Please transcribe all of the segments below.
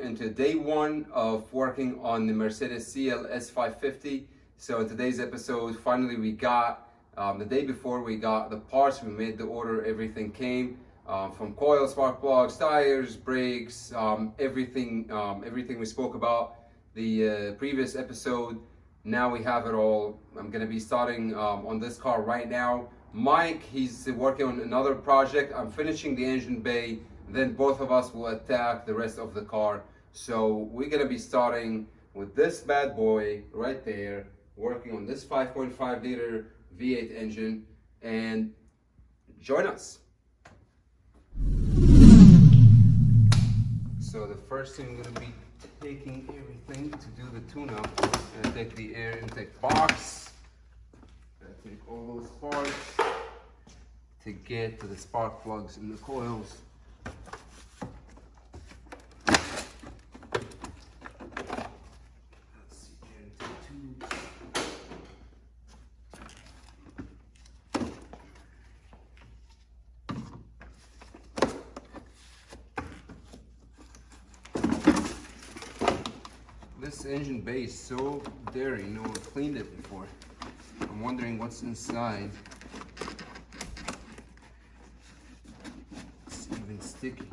into day one of working on the Mercedes CLS 550. So in today's episode, finally we got, the day before we got the parts, we made the order, everything came from coils, spark plugs, tires, brakes, everything we spoke about the previous episode. Now we have it all. I'm gonna be starting on this car right now. Mike, he's working on another project. I'm finishing the engine bay, then both of us will attack the rest of the car. So we're gonna be starting with this bad boy right there, working on this 5.5 liter V8 engine, and join us. So the first thing I'm gonna be taking everything to do the tune-up. I'm gonna take the air intake box, take all those parts to get to the spark plugs and the coils. Let's see, air intake tubes. This engine bay is so dirty, no one cleaned it before. I'm wondering what's inside. It's even sticky.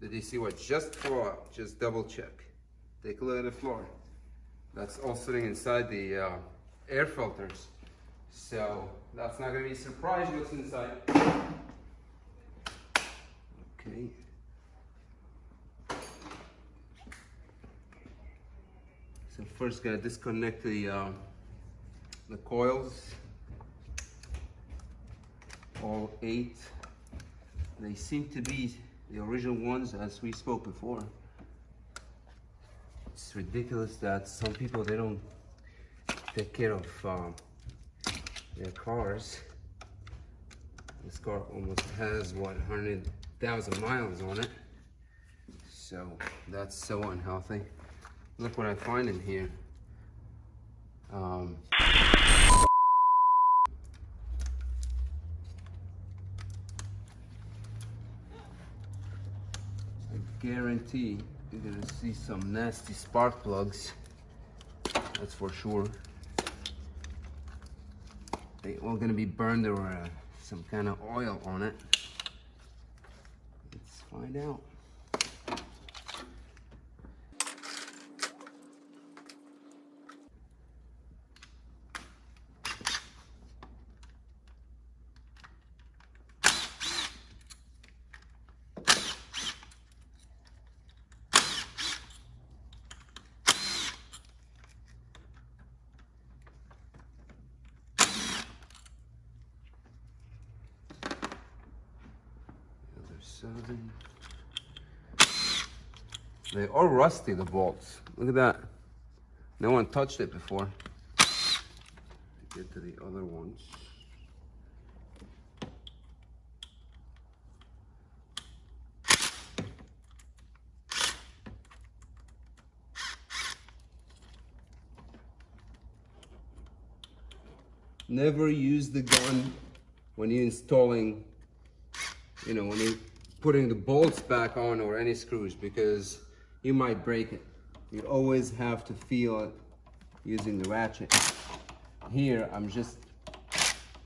Did you see what just flew out? Just double check. Take a look at the floor. That's all sitting inside the air filters. So that's not gonna be a surprise what's inside. Okay. So first gonna disconnect the coils. All 8. They seem to be the original ones as we spoke before. It's ridiculous that some people, they don't take care of their cars. This car almost has what, 100,000 miles on it, so that's so unhealthy. Look what I find in here. I guarantee you're gonna see some nasty spark plugs, that's for sure. They all gonna be burned or some kind of oil on it. Let's find out. They're all rusty, the bolts. Look at that. No one touched it before. Get to the other ones. Never use the gun when you're installing, when you're putting the bolts back on or any screws, because you might break it. You always have to feel it using the ratchet. Here, I'm just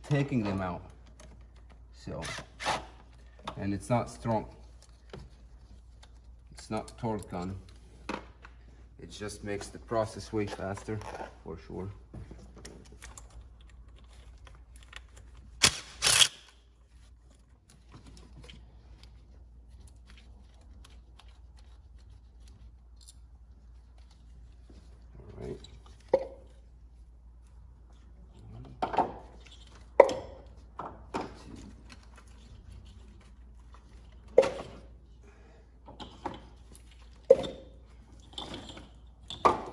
taking them out. So, and it's not strong. It's not a torque gun. It just makes the process way faster, for sure.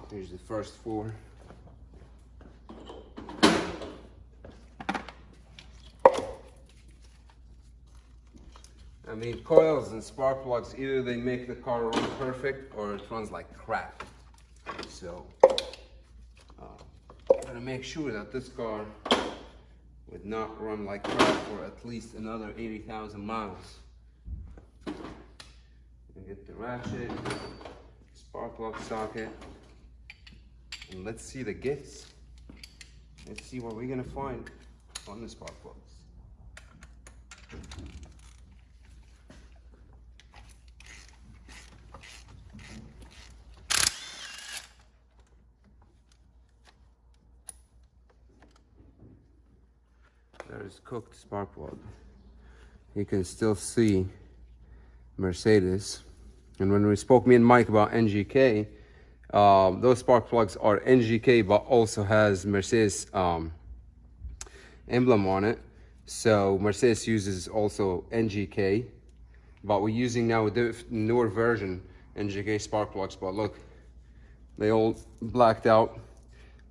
Here's the first 4. I mean, coils and spark plugs, either they make the car run perfect or it runs like crap. So gotta make sure that this car would not run like crap for at least another 80,000 miles. Get the ratchet, spark plug socket, and let's see the gifts. Let's see what we're gonna find on the spark plugs. There's cooked spark plug. You can still see Mercedes. And when we spoke, me and Mike, about NGK, those spark plugs are NGK, but also has Mercedes emblem on it. So Mercedes uses also NGK, but we're using now a newer version NGK spark plugs. But look, they all blacked out.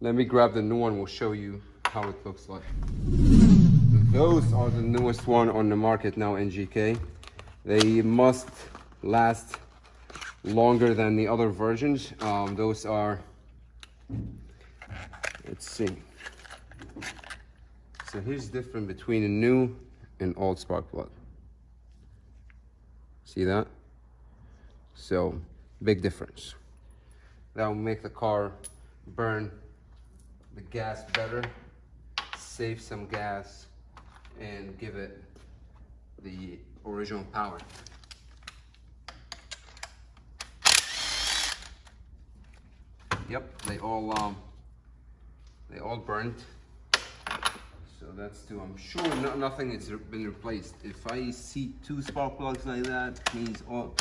Let me grab the new one. We'll show you how it looks like. Those are the newest one on the market now, NGK. They must last longer than the other versions. Those are, let's see. So here's the difference between a new and old spark plug. See that? So big difference. That will make the car burn the gas better, save some gas, and give it the original power. Yep, they all burnt. So that's two. I'm sure nothing has been replaced. If I see two spark plugs like that, it means all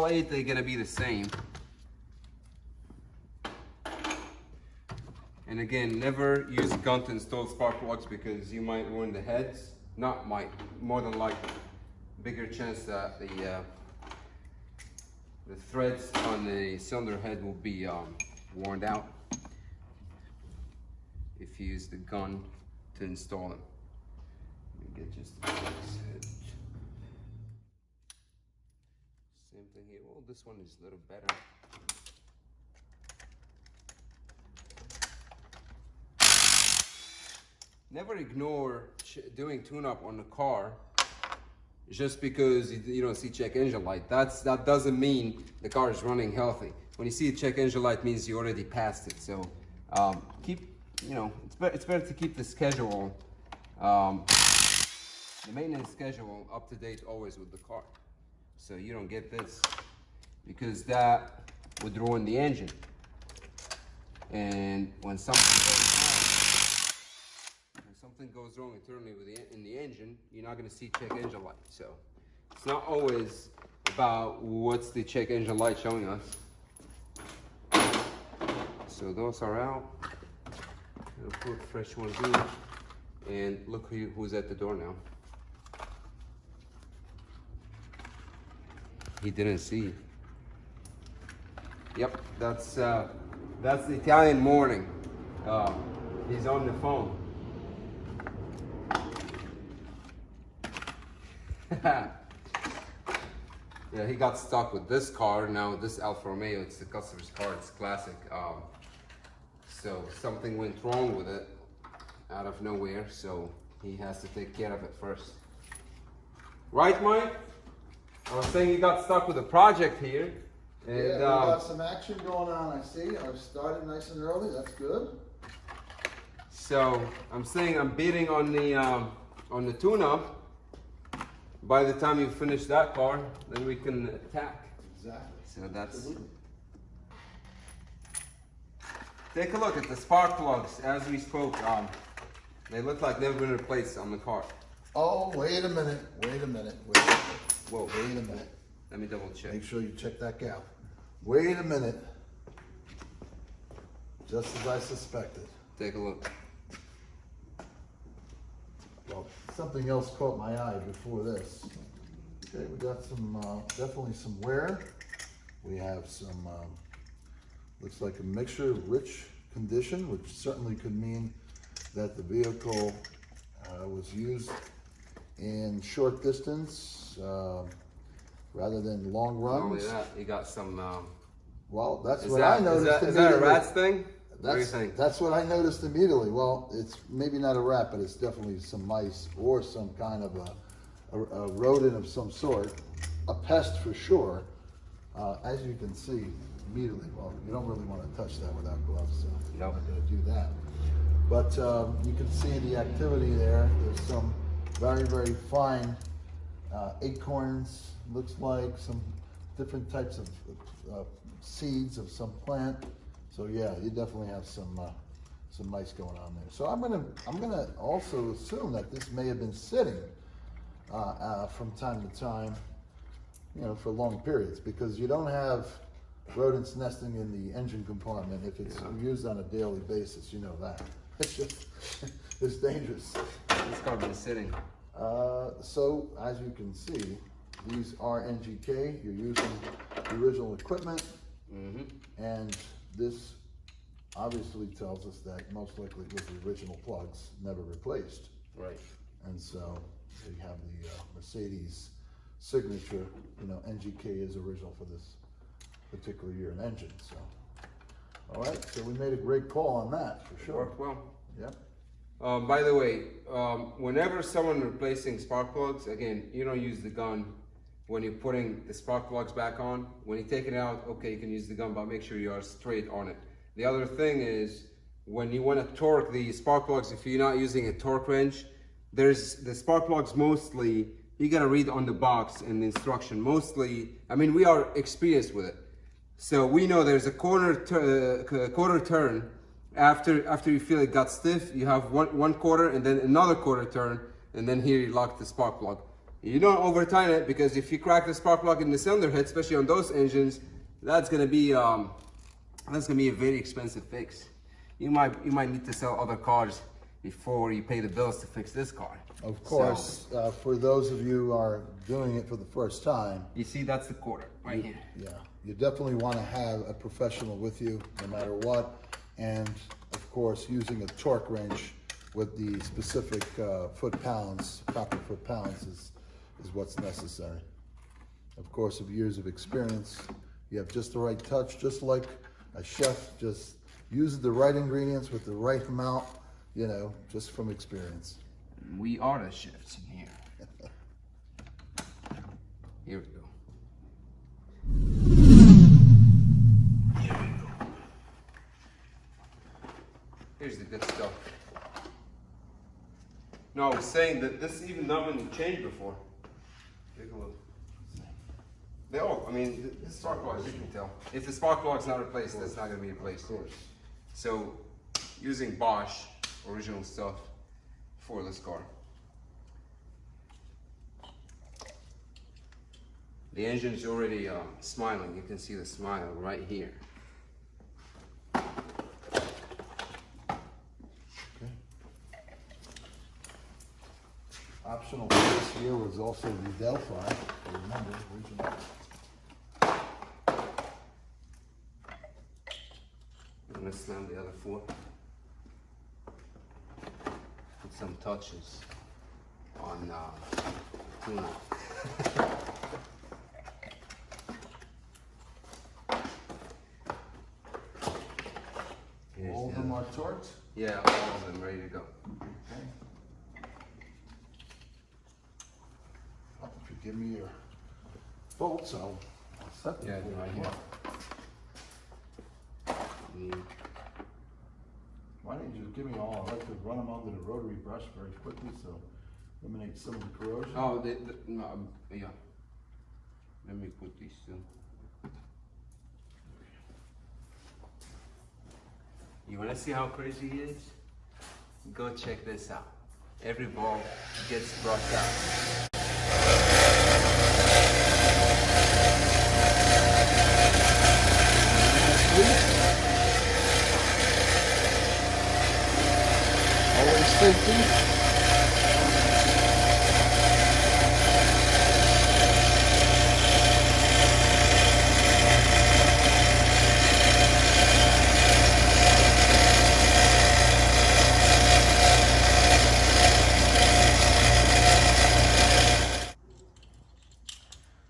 8 they're gonna be the same. And again, never use a gun to install spark plugs because you might ruin the heads. Not might, more than likely. Bigger chance that the threads on the cylinder head will be worn out if you use the gun to install them. Let me get just the head. Same thing here. Well, this one is a little better. Never ignore doing tune-up on the car just because you don't see check engine light. That doesn't mean the car is running healthy. When you see a check engine light, means you already passed it. So it's better to keep the schedule, the maintenance schedule, up to date always with the car, so you don't get this, because that would ruin the engine. And when something goes wrong internally in the engine, you're not going to see check engine light. So it's not always about what's the check engine light showing us. So those are out. We'll put fresh ones in, and look who's at the door now. He didn't see. Yep, that's the Italian morning. He's on the phone. Yeah, he got stuck with this car. Now this Alfa Romeo, it's the customer's car, it's classic. So something went wrong with it out of nowhere, so he has to take care of it first. Right, Mike? I was saying you got stuck with a project here. And, yeah, we got some action going on, I see. I've started nice and early, that's good. So I'm saying I'm bidding on the tune-up. By the time you finish that car, then we can attack. Exactly. So that's... Take a look at the spark plugs as we spoke. They look like they've been replaced on the car. Oh, wait a minute. Whoa. Wait a minute. Let me double check. Make sure you check that gap. Wait a minute. Just as I suspected. Take a look. Well, something else caught my eye before this. Okay, we got some, definitely some wear. We have some, looks like a mixture of rich condition, which certainly could mean that the vehicle was used in short distance rather than long runs. Not only that, you got some... well, that's what I noticed. Is that a rat's thing? What do you think? That's what I noticed immediately. Well, it's maybe not a rat, but it's definitely some mice or some kind of a rodent of some sort, a pest for sure. As you can see immediately, well, you don't really want to touch that without gloves, so you're not going to do that. But you can see the activity there. There's some very, very fine acorns, looks like some different types of seeds of some plant. So yeah, you definitely have some mice going on there. So I'm gonna also assume that this may have been sitting from time to time, you know, for long periods, because you don't have rodents nesting in the engine compartment if it's used on a daily basis. You know that. It's just, it's dangerous. This car been sitting. So as you can see, these are NGK. You're using the original equipment, and this obviously tells us that most likely it was the original plugs, never replaced. Right. And so we have the Mercedes signature. You know, NGK is original for this particular year in engine. So, all right. So we made a great call on that for sure. Worked well. Yep. By the way, whenever someone replacing spark plugs, again, you don't use the gun when you're putting the spark plugs back on. When you take it out, okay, you can use the gun, but make sure you are straight on it. The other thing is, when you want to torque the spark plugs, if you're not using a torque wrench, there's the spark plugs mostly, you gotta read on the box and the instruction. Mostly, I mean, we are experienced with it. So we know there's a quarter turn. After you feel it got stiff, you have one quarter and then another quarter turn, and then here you lock the spark plug. You don't over tighten it, because if you crack the spark plug in the cylinder head, especially on those engines, that's gonna be a very expensive fix. You might need to sell other cars before you pay the bills to fix this car. Of course, for those of you who are doing it for the first time, you see, that's the quarter right here. Yeah, you definitely want to have a professional with you no matter what, and of course using a torque wrench with the specific foot-pounds, proper foot-pounds is what's necessary. Of course, of years of experience, you have just the right touch, just like a chef just uses the right ingredients with the right amount, you know, just from experience. We are the chefs in here. Here we go. Here we go. Here's the good stuff. No, I was saying that this even not been changed before. Take a look. They all, I mean, the spark plugs, you can tell. If the spark plug's not replaced, that's not going to be replaced. Of course. So, using Bosch original stuff for this car. The engine is already smiling. You can see the smile right here. Okay. Optional piece here was also the Delphi. Remember, original. I'm gonna slam the other foot. Put some touches on tuna. All of them are torqued? Yeah, all of them ready to go. Okay. Well, if you give me your bolts, I'll set them Yeah, for you. right here. Why don't you just give me all? I like to run them under the rotary brush very quickly, so eliminate some of the corrosion. Oh, no, yeah. Let me put these two. You wanna see how crazy he is? Go check this out. Every ball gets brushed out. Always safety.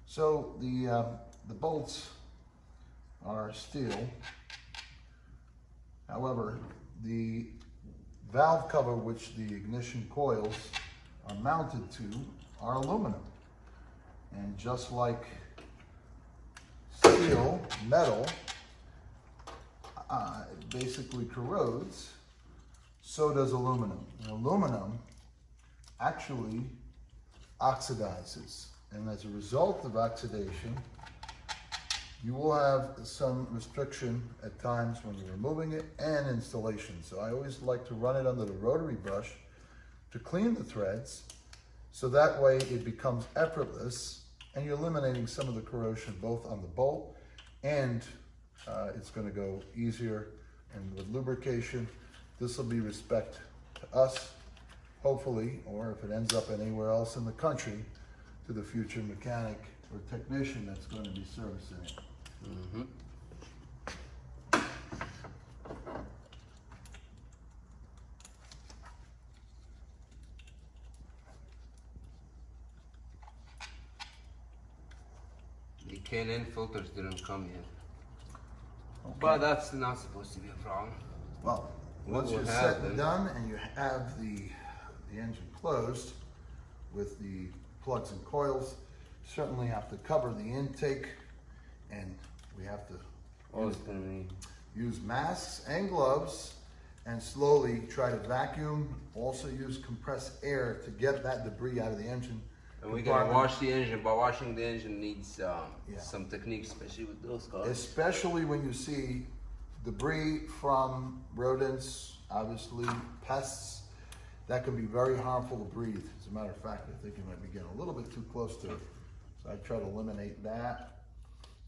So the bolts are steel, However, the valve cover which the ignition coils are mounted to are aluminum. And just like steel, metal, basically corrodes, so does aluminum. And aluminum actually oxidizes. And as a result of oxidation, you will have some restriction at times when you're removing it and installation. So I always like to run it under the rotary brush to clean the threads, so that way it becomes effortless and you're eliminating some of the corrosion both on the bolt, and it's going to go easier. And with lubrication, this will be respect to us, hopefully, or if it ends up anywhere else in the country, to the future mechanic or technician that's going to be servicing it. Mm-hmm. The K&N filters didn't come yet. Okay. But that's not supposed to be a problem. Well, once We'll you're have set and them. done and you have the engine closed with the plugs and coils, certainly have to cover the intake, and we have to Always gonna be. use masks and gloves and slowly try to vacuum. Also use compressed air to get that debris out of the engine. And we're gonna wash the engine, but washing the engine needs Yeah. some technique, especially with those cars. Especially when you see debris from rodents, obviously pests, that can be very harmful to breathe. As a matter of fact, I think you might be getting a little bit too close to it. So I try to eliminate that.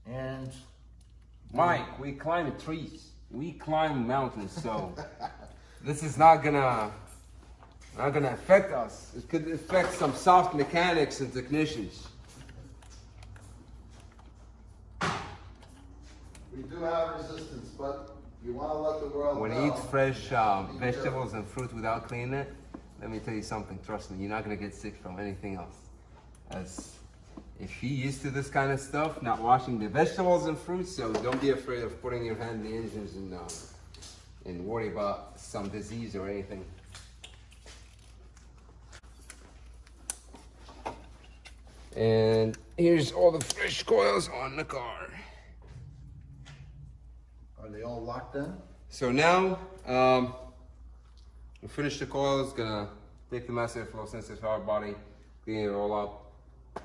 And Mike, we climb trees. We climb mountains, so this is not gonna affect us. It could affect some soft mechanics and technicians. we do have resistance, but you want to let the world When know. you eat fresh Be careful. vegetables and fruit without cleaning it, let me tell you something, trust me, you're not gonna get sick from anything else. As if you're used to this kind of stuff, not washing the vegetables and fruits, so don't be afraid of putting your hand in the engines and worry about some disease or anything. And here's all the fresh coils on the car. Are they all locked in? So now, we finished the coils, gonna take the master flow sensor to our body, clean it all up,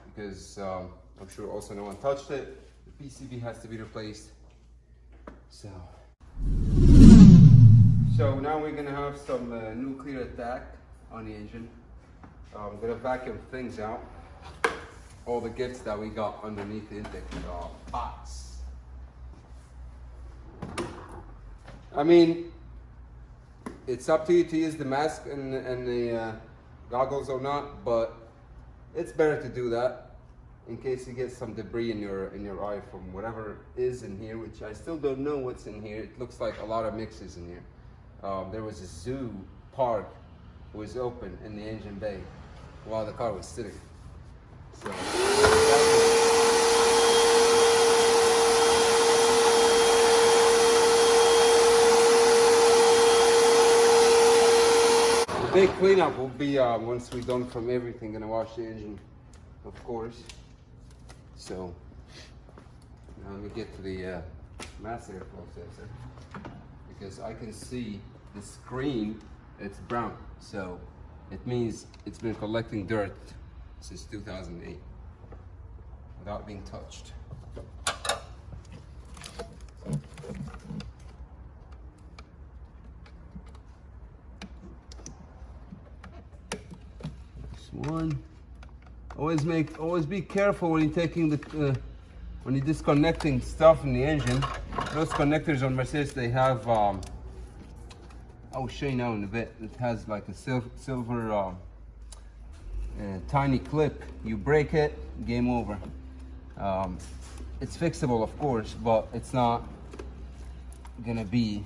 because I'm sure also no one touched it. The PCB has to be replaced. So now we're gonna have some nuclear attack on the engine. I'm gonna vacuum things out. All the gifts that we got underneath the intake pots. I mean, it's up to you to use the mask and the goggles or not, but it's better to do that in case you get some debris in your eye from whatever is in here, which I still don't know what's in here. It looks like a lot of mixes in here. There was a zoo park was open in the engine bay while the car was sitting. So the big cleanup will be once we're done from everything. Gonna wash the engine, of course. So now let me get to the mass airflow sensor, because I can see the screen, it's brown, so it means it's been collecting dirt since 2008 without being touched. This one. Always be careful when you're taking the when you're disconnecting stuff in the engine. Those connectors on Mercedes, they have I'll show you now in a bit. It has like a silver tiny clip. You break it, game over. It's fixable, of course, but it's not gonna be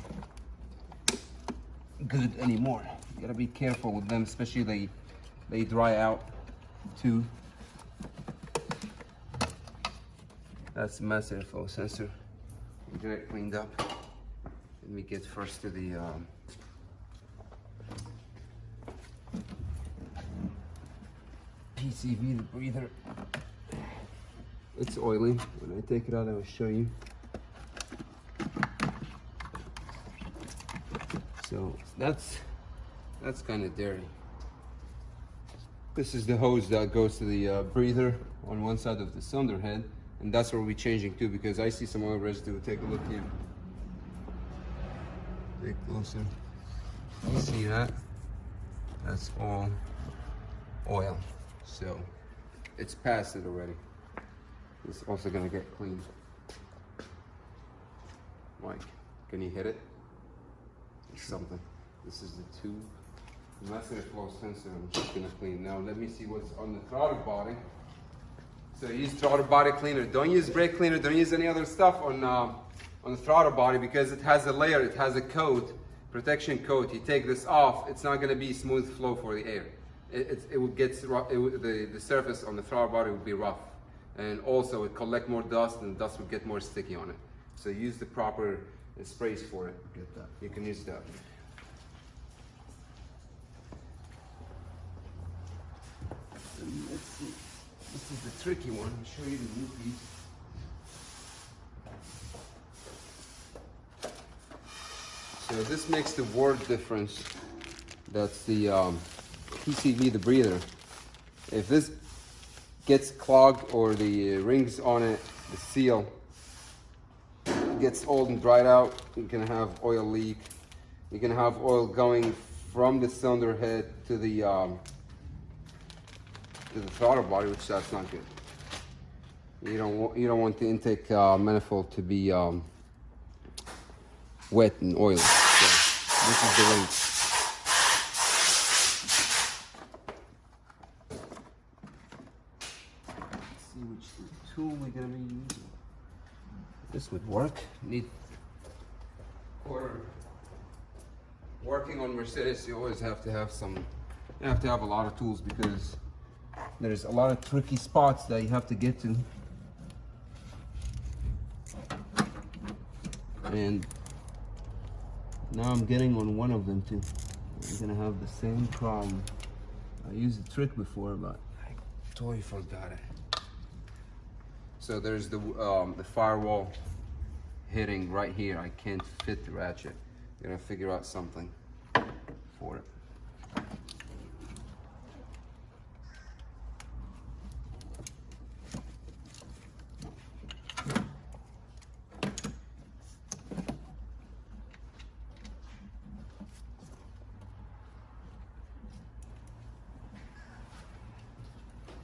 good anymore. You gotta be careful with them, especially they dry out too. That's the mass airflow sensor. We get it cleaned up. Let me get first to the PCV, the breather. It's oily. When I take it out, I will show you. So that's kind of dirty. This is the hose that goes to the breather on one side of the cylinder head, and that's where we're changing to, because I see some oil residue. Take a look here. Take closer. You see that? That's all oil. So it's past it already. It's also gonna get cleaned. Mike, can you hit it? It's something. This is the tube. And that's the flow sensor. I'm just gonna clean. Now let me see what's on the throttle body. So use throttle body cleaner. Don't use brake cleaner. Don't use any other stuff on the throttle body, because it has a layer. It has a coat, protection coat. You take this off, it's not gonna be smooth flow for the air. It will get rough. The surface on the throttle body will be rough, and also it collect more dust, and the dust will get more sticky on it. So use the proper sprays for it. Get that. You can use that. Let's see. This is the tricky one. I'll show you the new piece. So this makes the word difference. That's the PCV, the breather. If this gets clogged, or the rings on it, the seal gets old and dried out, you're gonna have oil leak. You're gonna have oil going from the cylinder head to the throttle body, which that's not good. You don't want the intake manifold to be wet and oily. So this is the link. Let's see which tool we're gonna be using. This would work. Working on Mercedes, you always have to have some. You have to have a lot of tools, because there's a lot of tricky spots that you have to get to. And now I'm getting on one of them too. I'm gonna have the same problem. I used the trick before, but I totally forgot it. So there's the firewall hitting right here. I can't fit the ratchet. I'm gonna figure out something for it.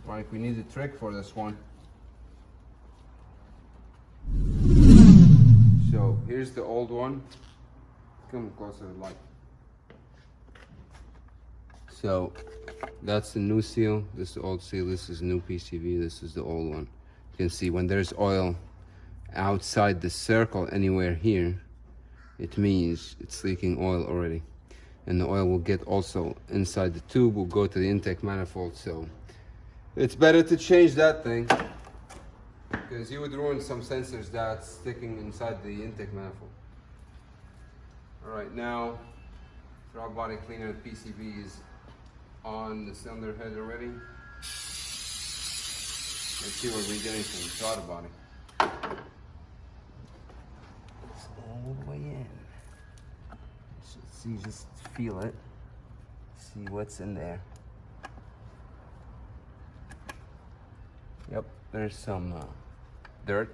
Mike, we need a trick for this one. So here's the old one. Come closer to the light. So that's the new seal. This is the old seal. This is new PCV. This is the old one. You can see when there's oil outside the circle anywhere here, it means it's leaking oil already. And the oil will get also inside the tube, will go to the intake manifold. So it's better to change that thing, because you would ruin some sensors that's sticking inside the intake manifold. All right, now throttle body cleaner PCB is on the cylinder head already. Let's see what we're getting from the throttle body. It's all the way in. See, just feel it. See what's in there. Yep, there's some dirt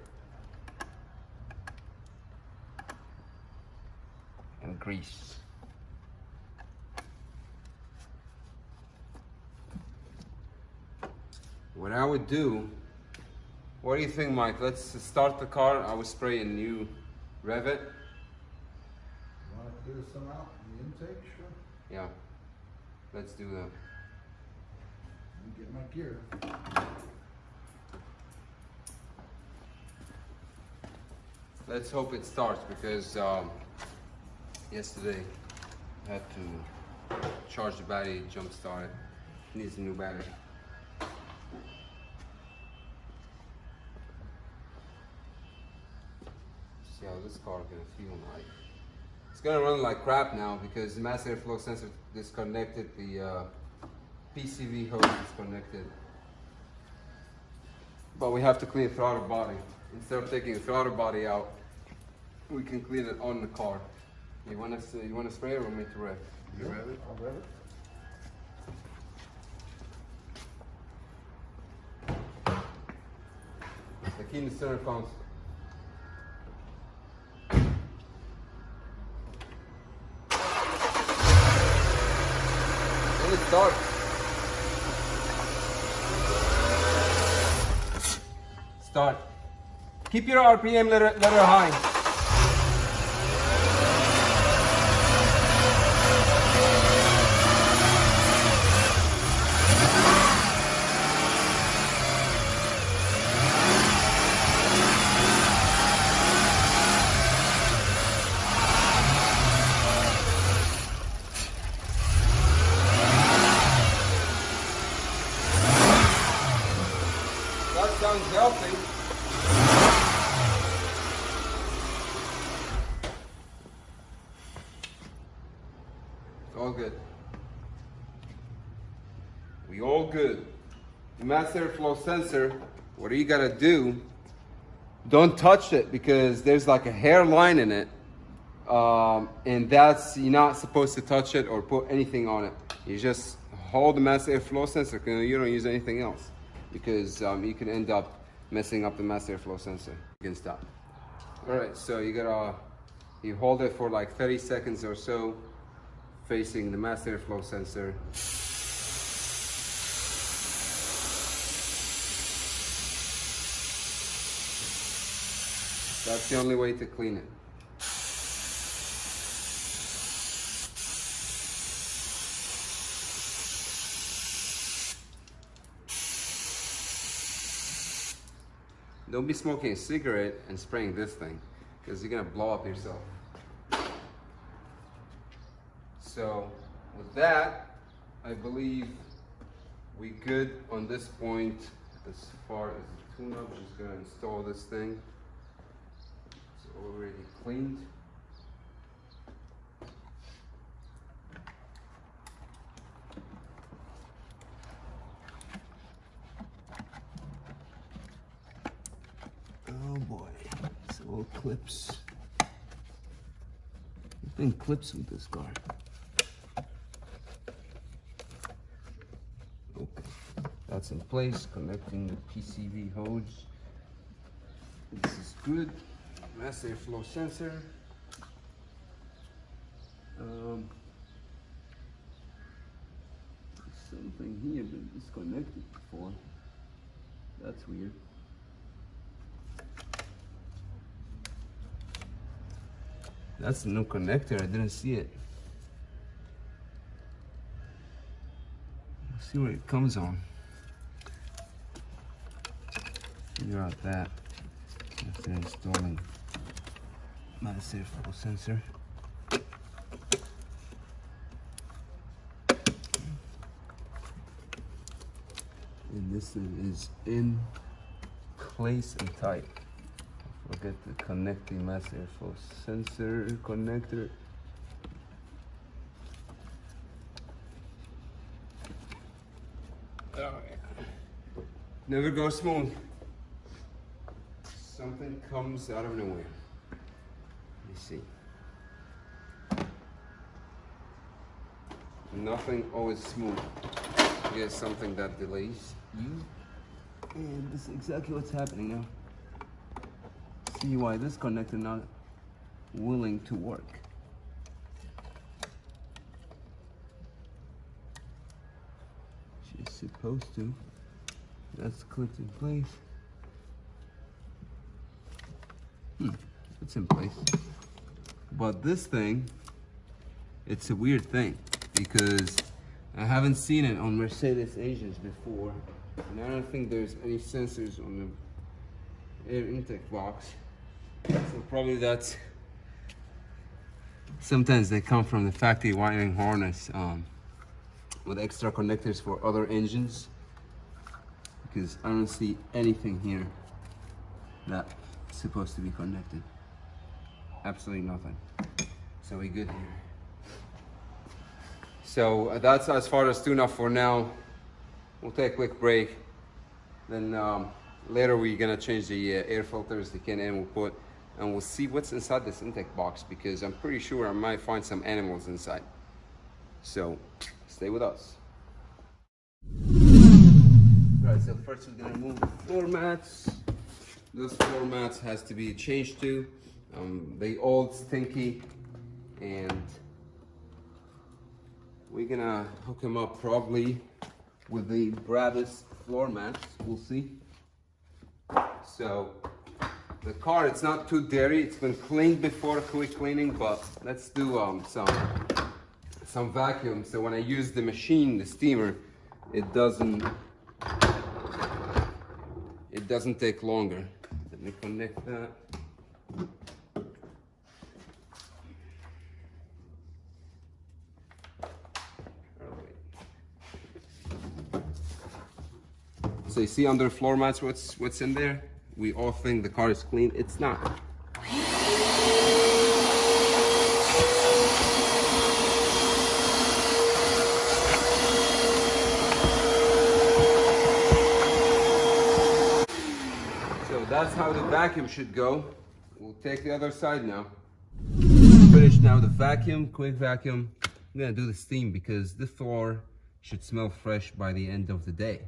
and grease. What I would do, what do you think, Mike? Let's start the car. I would spray a new Revit. You want to clear some out in the intake? Sure. Yeah, let's do that. Let me get my gear. Let's hope it starts, because yesterday I had to charge the battery, jump start it. Needs a new battery. See how this car is gonna feel like. It's gonna run like crap now because the mass airflow sensor disconnected, the PCV hose disconnected. But we have to clean the throttle body. Instead of taking the throttle body out, we can clean it on the car. You want to spray it or want me to rev? You rev it? I'll rev it. The key in the center console. And it starts. Start. Keep your RPM letter high. That sounds healthy. It's all good. We all good. The mass airflow sensor, what you gotta do, don't touch it because there's like a hairline in it. And you're not supposed to touch it or put anything on it. You just hold the mass airflow sensor, you don't use anything else. Because you can end up messing up the mass airflow sensor. You can stop. All right, so you hold it for like 30 seconds or so, facing the mass airflow sensor. That's the only way to clean it. Don't be smoking a cigarette and spraying this thing, because you're gonna blow up yourself. So with that, I believe we good on this point as far as the tune-up. Just gonna install this thing. It's already cleaned. Oh boy, it's all clips. There's been clips with this car. Okay, that's in place, connecting the PCV hose. This is good. Mass airflow sensor. There's something here been disconnected before. That's weird. That's a new connector, I didn't see it. Let's see where it comes on. Figure out that after installing mass airflow sensor. And this is in place and tight. Forget the connecting mass airflow sensor connector. Never go smooth. Something comes out of nowhere. Let me see. Nothing always smooth. You get something that delays you. And this is exactly what's happening now. See why this connector not willing to work. She's supposed to. That's clipped in place. It's in place. But this thing, it's a weird thing because I haven't seen it on Mercedes engines before. And I don't think there's any sensors on the air intake box. So probably that's, sometimes they come from the factory wiring harness with extra connectors for other engines, because I don't see anything here that's supposed to be connected. Absolutely nothing. So we good here. So that's as far as tune-up for now. We'll take a quick break. Then later we're gonna change the air filters, the Can-Am we'll put, and we'll see what's inside this intake box, because I'm pretty sure I might find some animals inside. So stay with us. Alright, so first we're gonna move the floor mats. Those floor mats has to be changed too. They old, stinky, and we're gonna hook them up probably with the Brabus floor mats. We'll see. So the car, it's not too dirty. It's been cleaned before, quick cleaning, but let's do some vacuum. So when I use the machine, the steamer, it doesn't take longer. Let me connect that. So you see under floor mats what's in there? We all think the car is clean. It's not. So that's how the vacuum should go. We'll take the other side now. Finish now the vacuum, quick vacuum. I'm gonna do the steam because the floor should smell fresh by the end of the day.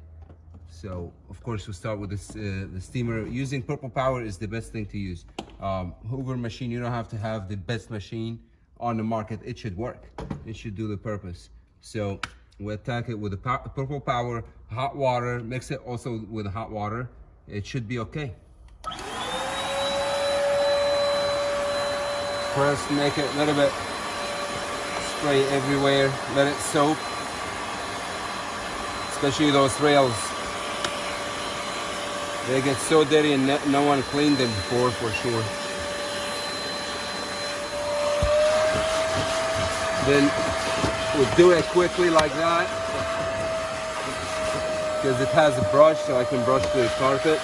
So of course we'll start with this, the steamer. Using Purple Power is the best thing to use. Hoover machine, you don't have to have the best machine on the market. It should work. It should do the purpose. So we attack it with the Purple Power, hot water, mix it also with hot water. It should be okay. First make it a little bit, spray everywhere, let it soak, especially those rails. They get so dirty and no one cleaned them before, for sure. Then we'll do it quickly like that, because it has a brush, so I can brush the carpet.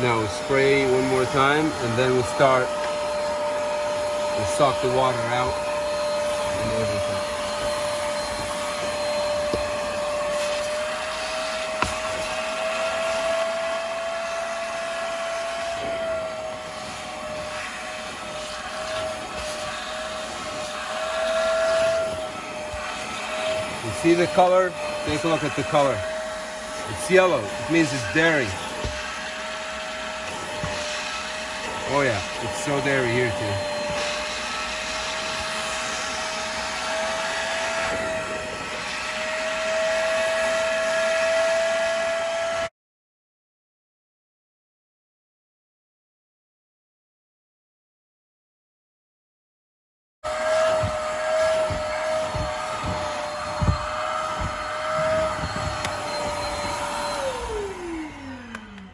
Now we'll spray one more time, and then we'll start to suck the water out and everything. You see the color? Take a look at the color. It's yellow. It means it's dairy. Oh yeah, it's so dairy here too.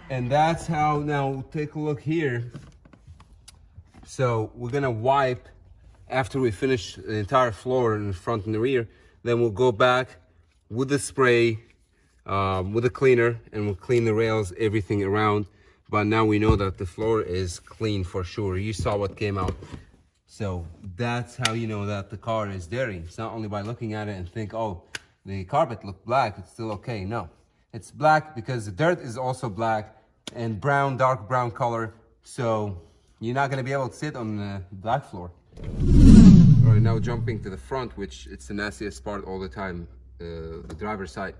And that's how, now take a look here. So we're gonna wipe after we finish the entire floor in the front and the rear. Then we'll go back with the spray, with a cleaner, and we'll clean the rails, everything around. But now we know that the floor is clean for sure. You saw what came out. So that's how you know that the car is dirty. It's not only by looking at it and think, oh, the carpet looked black, it's still okay. No, it's black because the dirt is also black and brown, dark brown color. So you're not gonna be able to sit on the black floor. All right, now jumping to the front, which it's the nastiest part all the time, the driver's side,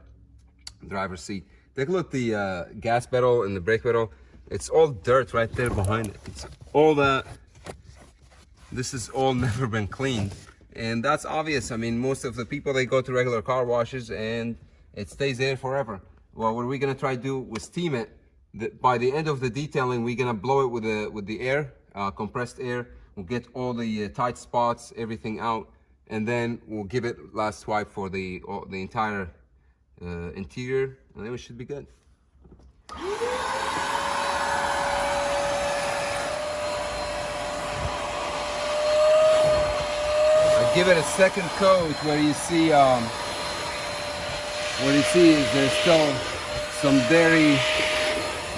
driver's seat. Take a look at the gas pedal and the brake pedal. It's all dirt right there behind it. It's all that. This has all never been cleaned. And that's obvious. I mean, most of the people, they go to regular car washes and it stays there forever. Well, what we're gonna try to do was steam it. By the end of the detailing, we're gonna blow it with the air, compressed air. We'll get all the tight spots, everything out, and then we'll give it last swipe for the entire interior, and then it should be good. give it a second coat where you see is there's still some dairy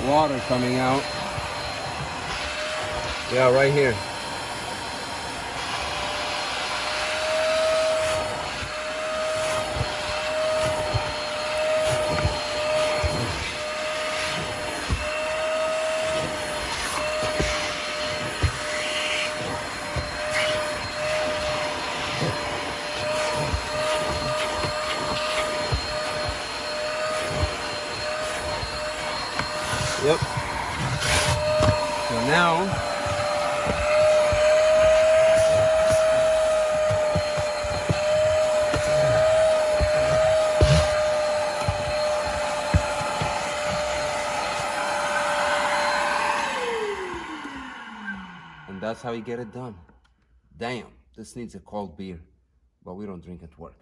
water coming out. Yeah, right here. Yep. So now and that's how you get it done. Damn, this needs a cold beer, but we don't drink at work.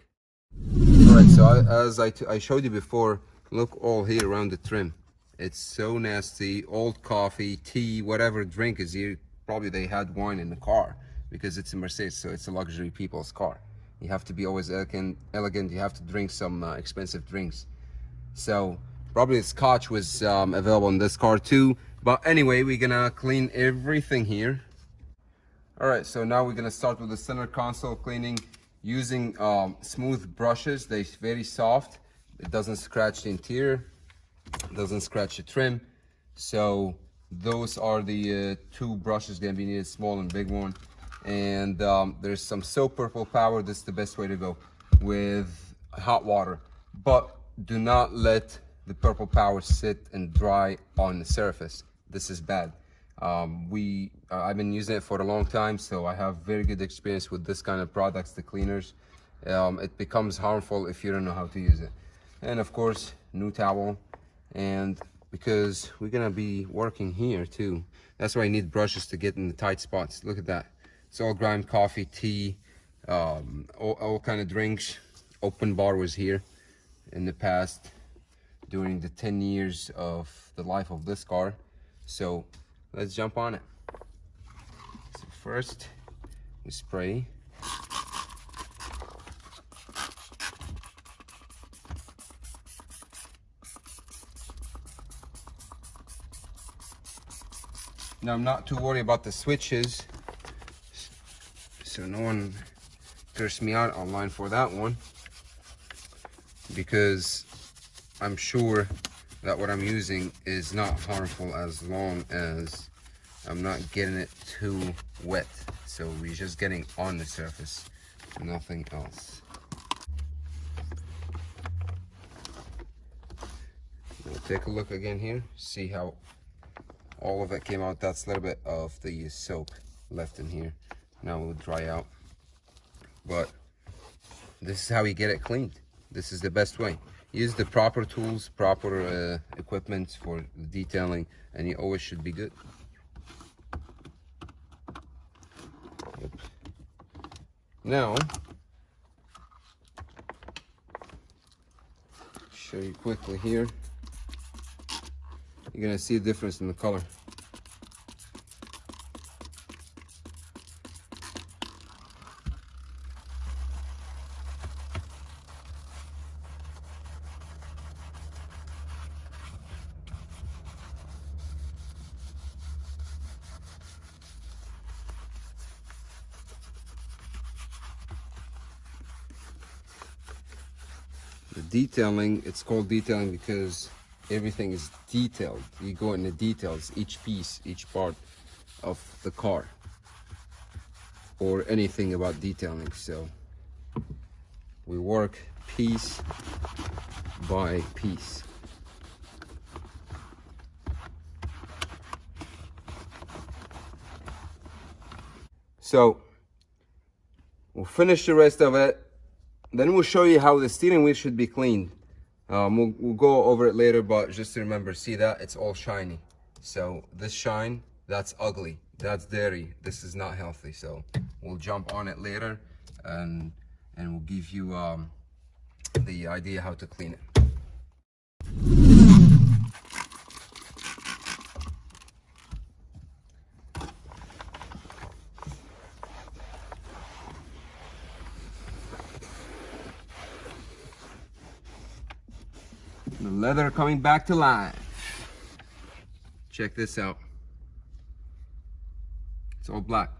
All right, so as I showed you before, look all here around the trim. It's so nasty. Old coffee, tea, whatever drink is here. Probably they had wine in the car because it's a Mercedes, so it's a luxury people's car. You have to be always elegant. You have to drink some expensive drinks. So probably scotch was available in this car too. But anyway, we're gonna clean everything here. All right, so now we're gonna start with the center console cleaning using smooth brushes. They're very soft. It doesn't scratch the interior. Doesn't scratch the trim. So those are the two brushes gonna be needed, small and big one. And there's some soap purple power. This is the best way to go with hot water, but do not let the purple power sit and dry on the surface. This is bad. I've been using it for a long time, so I have very good experience with this kind of products, the cleaners. It becomes harmful if you don't know how to use it. And of course, new towel. And because we're gonna be working here too, that's why I need brushes to get in the tight spots. Look at that. It's all ground coffee, tea, all kind of drinks. Open bar was here in the past during the 10 years of the life of this car. So let's jump on it. So first we spray. Now I'm not too worried about the switches, so no one curse me out online for that one, because I'm sure that what I'm using is not harmful as long as I'm not getting it too wet. So we're just getting on the surface, nothing else. We'll take a look again here, see how all of it came out. That's a little bit of the soap left in here. Now we'll dry out. But this is how you get it cleaned. This is the best way. Use the proper tools, proper equipment for detailing, and you always should be good. Yep. Now, show you quickly here. You're gonna see a difference in the color. The detailing, it's called detailing because everything is detailed. You go in the details, each piece, each part of the car, or anything about detailing. So we work piece by piece. So we'll finish the rest of it, then we'll show you how the steering wheel should be cleaned. We'll go over it later, but just to remember, see that it's all shiny. So this shine, that's ugly, that's dirty, this is not healthy. So we'll jump on it later, and we'll give you the idea how to clean it. The leather coming back to life. Check this out. It's all black.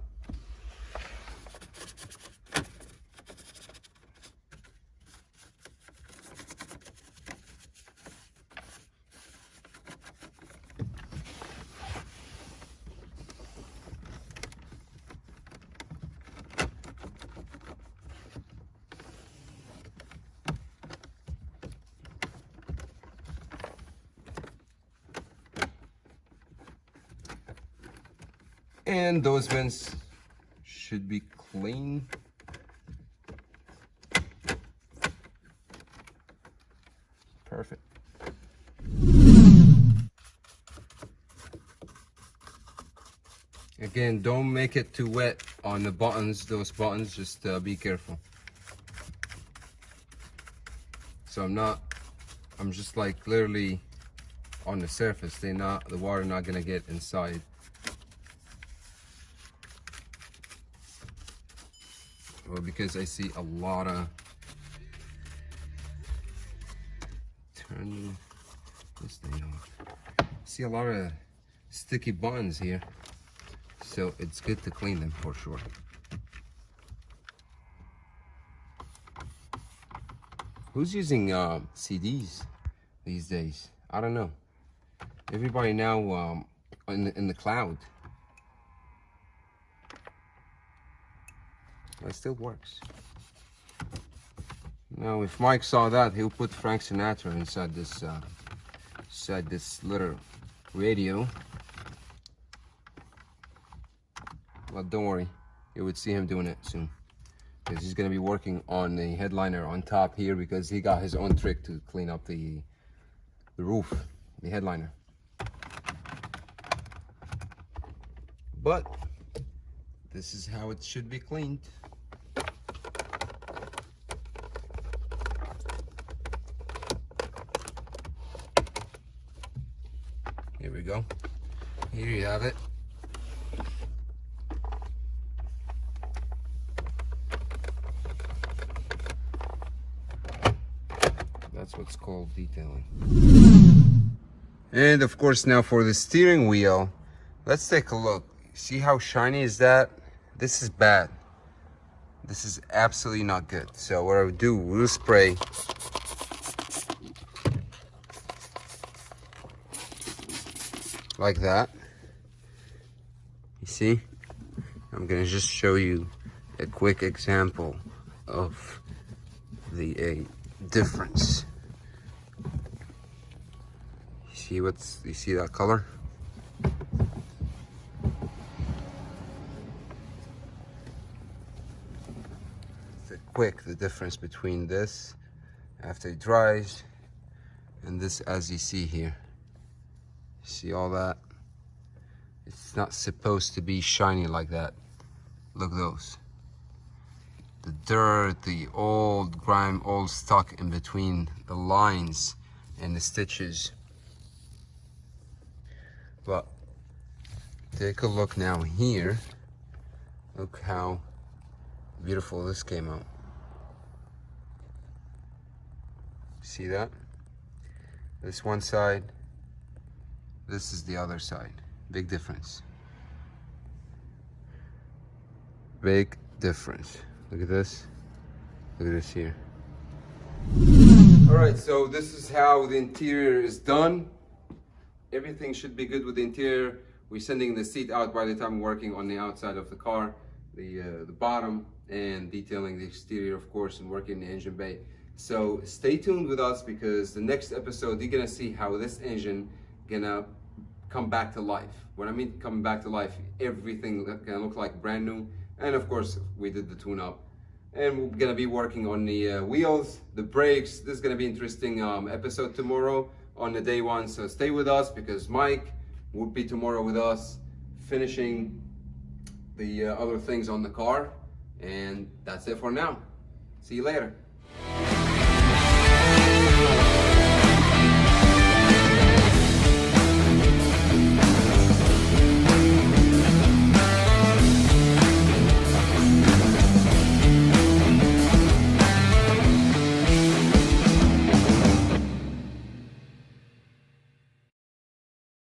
And those vents should be clean. Perfect. Again, don't make it too wet on the buttons, those buttons, just be careful. So I'm just like literally on the surface. The water not gonna get inside. Well, because I see a lot of, turn this thing off. I see a lot of sticky buttons here, so it's good to clean them for sure. Who's using CDs these days? I don't know. Everybody now in the cloud. It still works. Now, if Mike saw that, he'll put Frank Sinatra inside this little radio. But don't worry, you would see him doing it soon, because he's gonna be working on the headliner on top here, because he got his own trick to clean up the roof, the headliner. But this is how it should be cleaned. Here we go. Here you have it. That's what's called detailing. And of course, now for the steering wheel, let's take a look. See how shiny is that? This is bad. This is absolutely not good. So what I would do, we'll spray like that. You see? I'm gonna just show you a quick example of the difference. You see that color? The difference between this after it dries and this, as you see here. See all that? It's not supposed to be shiny like that. Look those. The dirt, the old grime, all stuck in between the lines and the stitches. But take a look now here. Look how beautiful this came out. See that? This one side, this is the other side. Big difference. Big difference. Look at this. Look at this here. Alright, so this is how the interior is done. Everything should be good with the interior. We're sending the seat out by the time we're working on the outside of the car, the bottom, and detailing the exterior, of course, and working the engine bay. So stay tuned with us, because the next episode you're gonna see how this engine gonna come back to life. When I mean coming back to life, everything gonna look like brand new. And of course, we did the tune-up, and we're gonna be working on the wheels, the brakes. This is gonna be interesting episode tomorrow on the day one. So stay with us, because Mike will be tomorrow with us finishing the other things on the car. And that's it for now. See you later.